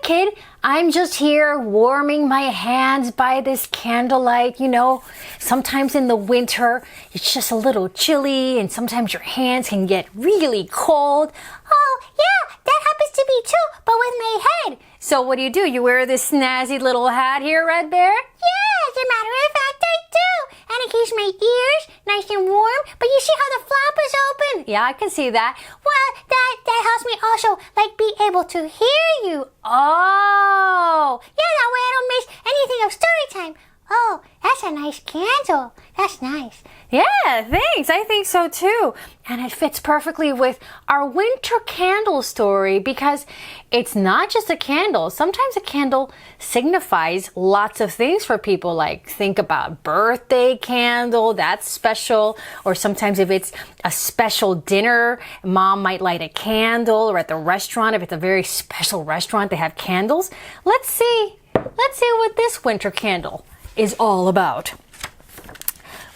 kid. I'm just here warming my hands by this candlelight. You know, sometimes in the winter, it's just a little chilly and sometimes your hands can get really cold. Oh, yeah, that happens to me too, but with my head. So what do? You wear this snazzy little hat here, Red Bear? Yeah, as a matter of fact, I do. And it keeps my ears nice and warm, but you see how the flap is open? Yeah, I can see that. Well, that helps me also, like, be able to hear you. Oh! Yeah, that way I don't miss anything of story time. Oh, that's a nice candle. That's nice. Yeah, thanks. I think so too. And it fits perfectly with our winter candle story because it's not just a candle. Sometimes a candle signifies lots of things for people, like think about birthday candle, that's special. Or sometimes if it's a special dinner, mom might light a candle, or at the restaurant, if it's a very special restaurant, they have candles. Let's see what this winter candle is all about.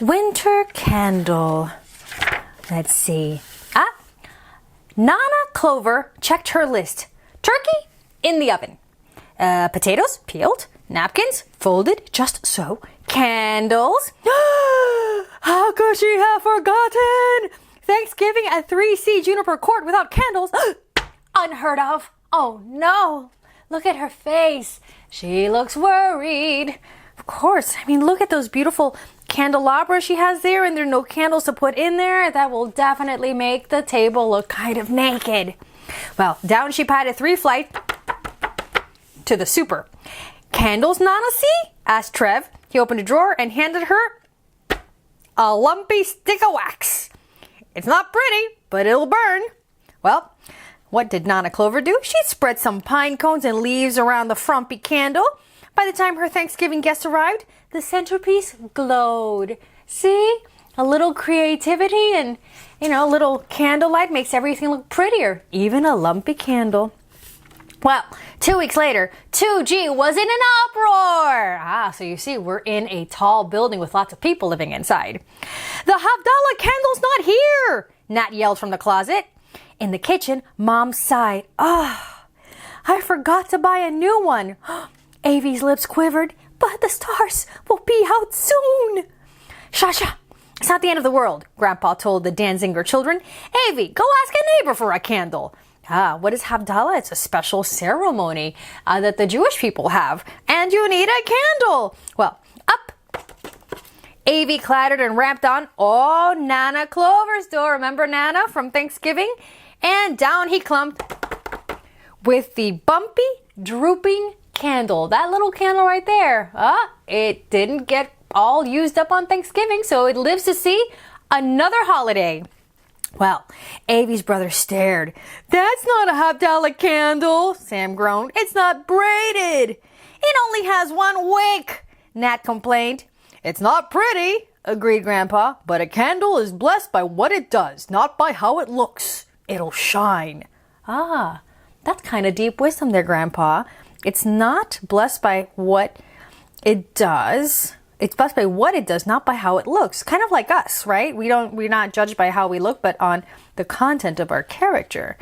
Winter candle. Let's see. Nana Clover checked her list. Turkey in the oven. Potatoes peeled. Napkins folded just so. Candles. How could she have forgotten? Thanksgiving at 3C Juniper Court without candles. Unheard of. Oh no. Look at her face. She looks worried. Of course. I mean, look at those beautiful candelabra she has there, and there are no candles to put in there. That will definitely make the table look kind of naked. Well, down she padded 3 flights to the super. Candles, Nana see? Asked Trev. He opened a drawer and handed her a lumpy stick of wax. It's not pretty, but it'll burn. Well, what did Nana Clover do? She spread some pine cones and leaves around the frumpy candle. By the time her Thanksgiving guests arrived, the centerpiece glowed. See? A little creativity and, a little candlelight makes everything look prettier. Even a lumpy candle. Well, 2 weeks later, 2G was in an uproar. So you see, we're in a tall building with lots of people living inside. The Havdalah candle's not here, Nat yelled from the closet. In the kitchen, Mom sighed. I forgot to buy a new one. Avi's lips quivered. But the stars will be out soon. Shasha, it's not the end of the world, Grandpa told the Danziger children. Avi, go ask a neighbor for a candle. What is Havdalah? It's a special ceremony that the Jewish people have. And you need a candle. Well, up. Avi clattered and ramped on. Oh, Nana Clover's door. Remember Nana from Thanksgiving? And down he clumped with the bumpy, drooping candle. That little candle right there. It didn't get all used up on Thanksgiving, so it lives to see another holiday. Well, Avi's brother stared. That's not a Havdalah candle, Sam groaned. It's not braided. It only has 1 wick, Nat complained. It's not pretty, agreed Grandpa, but a candle is blessed by what it does, not by how it looks. It'll shine. That's kind of deep wisdom there, Grandpa. It's not blessed by what it does. It's blessed by what it does, not by how it looks. Kind of like us, right? We're not judged by how we look, but on the content of our character.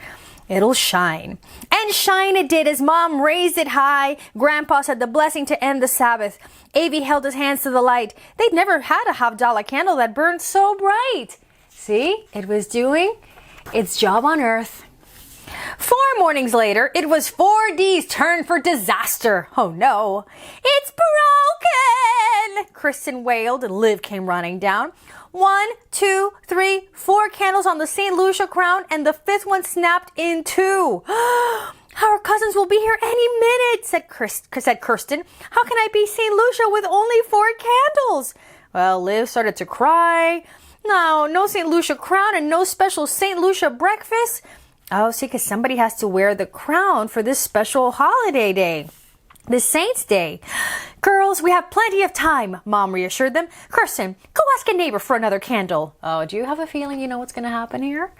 It'll shine. And shine it did as Mom raised it high. Grandpa said the blessing to end the Sabbath. Avi held his hands to the light. They'd never had a Havdalah candle that burned so bright. See? It was doing its job on earth. 4 mornings later, it was 4D's turn for disaster. Oh no. It's broken! Creston wailed and Liv came running down. 1, 2, 3, 4 candles on the St. Lucia crown and the 5th one snapped in 2. Our cousins will be here any minute, said Creston. How can I be St. Lucia with only 4 candles? Well, Liv started to cry. No St. Lucia crown and no special St. Lucia breakfast. Oh, see, because somebody has to wear the crown for this special holiday day. The Saints' Day. Girls, we have plenty of time, Mom reassured them. Creston, go ask a neighbor for another candle. Oh, do you have a feeling you know what's going to happen here?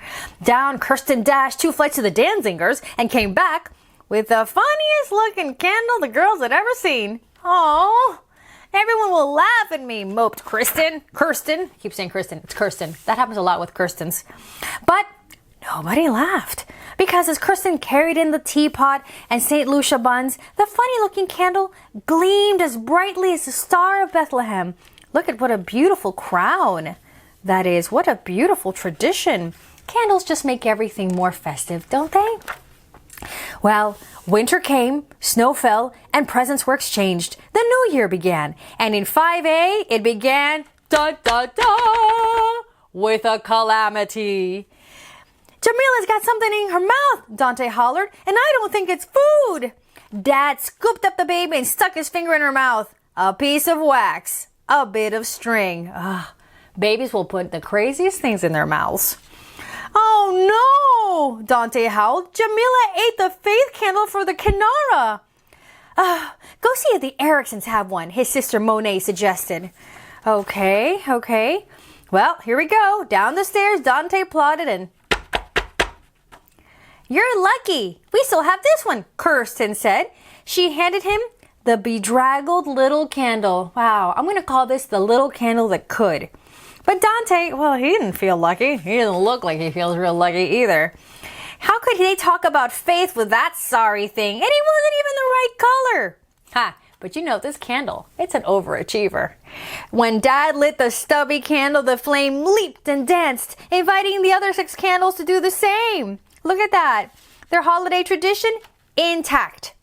Down Creston dashed 2 flights to the Danzingers and came back with the funniest looking candle the girls had ever seen. Oh, everyone will laugh at me, moped Creston. I keep saying Creston. It's Creston. That happens a lot with Kirstens. But Nobody laughed, because as Creston carried in the teapot and St. Lucia buns, the funny-looking candle gleamed as brightly as the Star of Bethlehem. Look at what a beautiful crown. That is, what a beautiful tradition. Candles just make everything more festive, don't they? Well, winter came, snow fell, and presents were exchanged. The new year began, and in 5A, it began, with a calamity. Jamila's got something in her mouth, Dante hollered, and I don't think it's food. Dad scooped up the baby and stuck his finger in her mouth. A piece of wax, a bit of string. Babies will put the craziest things in their mouths. Oh no, Dante howled. Jamila ate the faith candle for the Kinara. Go see if the Ericksons have one, his sister Monet suggested. Okay. Well, here we go. Down the stairs, Dante plodded and... You're lucky. We still have this one, Creston said. She handed him the bedraggled little candle. Wow, I'm going to call this the little candle that could. But Dante, well, he didn't feel lucky. He doesn't look like he feels real lucky either. How could they talk about faith with that sorry thing? And he wasn't even the right color. But you know, this candle, it's an overachiever. When Dad lit the stubby candle, the flame leaped and danced, inviting the other 6 candles to do the same. Look at that. Their holiday tradition intact.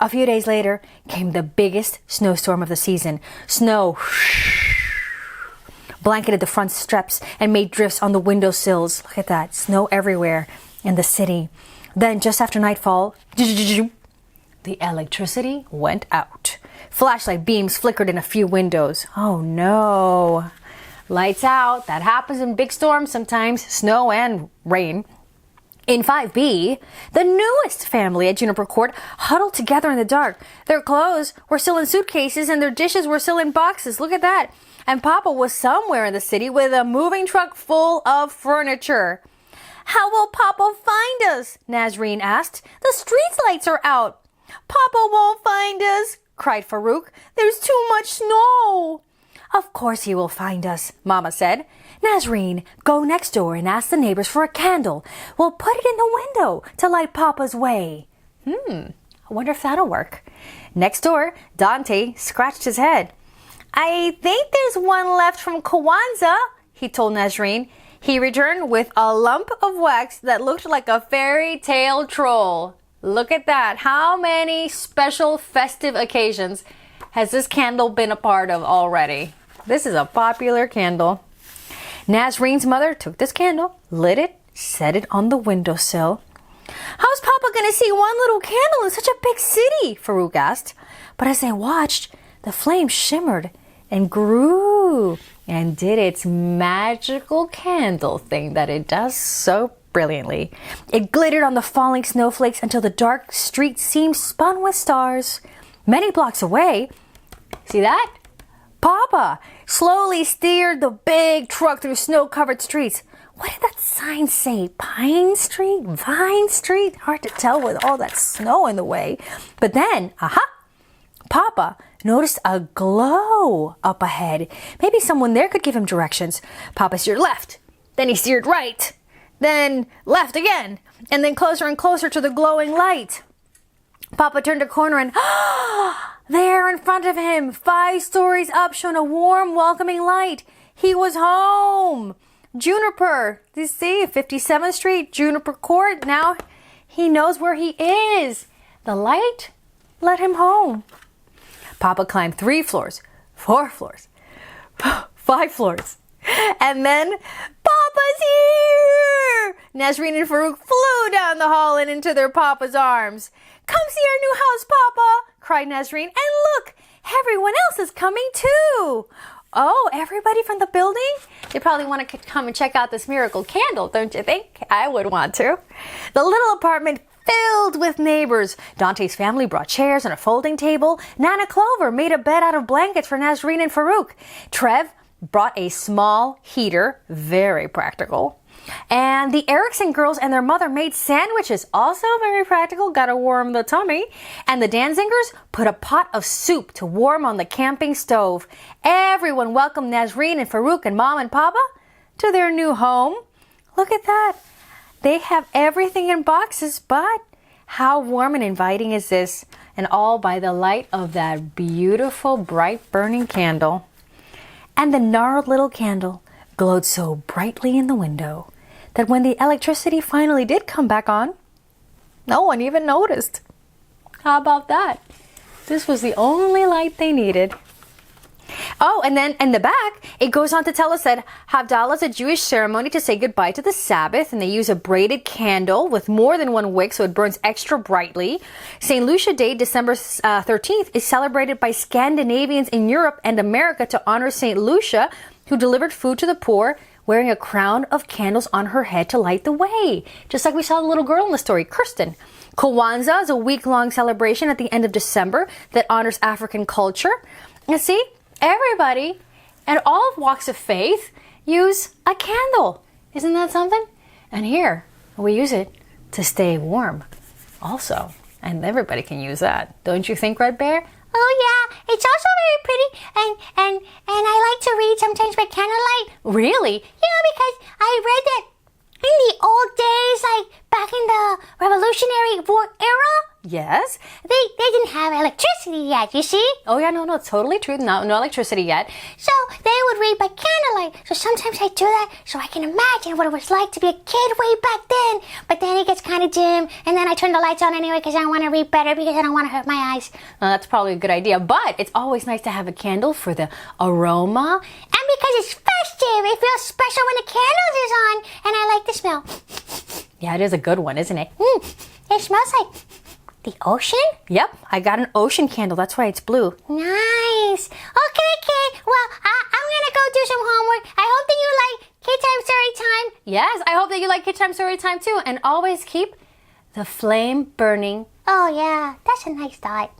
A few days later came the biggest snowstorm of the season. Snow blanketed the front steps and made drifts on the windowsills. Look at that. Snow everywhere in the city. Then just after nightfall, the electricity went out. Flashlight beams flickered in a few windows. Oh no. Lights out. That happens in big storms sometimes. Snow and rain. In 5B, the newest family at Juniper Court huddled together in the dark. Their clothes were still in suitcases and their dishes were still in boxes. Look at that. And Papa was somewhere in the city with a moving truck full of furniture. How will Papa find us? Nazreen asked. The street lights are out. Papa won't find us, cried Farouk. There's too much snow. Of course he will find us, Mama said. Nazreen, go next door and ask the neighbors for a candle. We'll put it in the window to light Papa's way. I wonder if that'll work. Next door, Dante scratched his head. I think there's one left from Kwanzaa, he told Nazreen. He returned with a lump of wax that looked like a fairy tale troll. Look at that. How many special festive occasions has this candle been a part of already? This is a popular candle. Nazreen's mother took this candle, lit it, set it on the windowsill. How's Papa going to see one little candle in such a big city? Farouk asked. But as they watched, the flame shimmered and grew and did its magical candle thing that it does so brilliantly. It glittered on the falling snowflakes until the dark street seemed spun with stars. Many blocks away, see that? Papa slowly steered the big truck through snow-covered streets. What did that sign say? Pine Street? Vine Street? Hard to tell with all that snow in the way. But then, Papa noticed a glow up ahead. Maybe someone there could give him directions. Papa steered left. Then he steered right. Then left again. And then closer and closer to the glowing light. Papa turned a corner and... there in front of him, 5 stories up, shone a warm, welcoming light. He was home. Juniper, you see, 57th Street, Juniper Court. Now he knows where he is. The light led him home. Papa climbed 3 floors, 4 floors, 5 floors. And then, Papa's here! Nazreen and Farouk flew down the hall and into their Papa's arms. Come see our new house, Papa, cried Nazreen. And look, everyone else is coming too. Oh, everybody from the building? They probably want to come and check out this miracle candle, don't you think? I would want to. The little apartment filled with neighbors. Dante's family brought chairs and a folding table. Nana Clover made a bed out of blankets for Nazreen and Farouk. Trev brought a small heater, very practical. And the Erickson girls and their mother made sandwiches, also very practical, gotta warm the tummy. And the Danzingers put a pot of soup to warm on the camping stove. Everyone welcomed Nazreen and Farouk and Mom and Papa to their new home. Look at that. They have everything in boxes, but how warm and inviting is this? And all by the light of that beautiful, bright burning candle. And the gnarled little candle glowed so brightly in the window that when the electricity finally did come back on, no one even noticed. How about that? This was the only light they needed. Oh, and then in the back, it goes on to tell us that Havdalah is a Jewish ceremony to say goodbye to the Sabbath, and they use a braided candle with more than one wick so it burns extra brightly. St. Lucia Day, December 13th, is celebrated by Scandinavians in Europe and America to honor St. Lucia, who delivered food to the poor, wearing a crown of candles on her head to light the way. Just like we saw the little girl in the story, Creston. Kwanzaa is a week-long celebration at the end of December that honors African culture. And see, everybody and all walks of faith use a candle. Isn't that something? And here, we use it to stay warm also. And everybody can use that. Don't you think, Red Bear? Oh yeah, it's also very pretty, and I like to read sometimes by candlelight. Really? Yeah, because I read that in the old days, like back in the Revolutionary War era, Yes. they didn't have electricity yet, you see? Oh yeah, no, totally true. No electricity yet. So they would read by candlelight. So sometimes I do that so I can imagine what it was like to be a kid way back then. But then it gets kind of dim, and then I turn the lights on anyway because I want to read better because I don't want to hurt my eyes. Well, that's probably a good idea, but it's always nice to have a candle for the aroma. And because it's festive, it feels special when the candles is on, and I like the smell. Yeah, it is a good one, isn't it? It smells like the ocean? Yep, I got an ocean candle. That's why it's blue. Nice. Okay, kid. Well, I'm going to go do some homework. I hope that you like KidTime StoryTime. Yes, I hope that you like KidTime StoryTime too. And always keep the flame burning. Oh, yeah. That's a nice thought.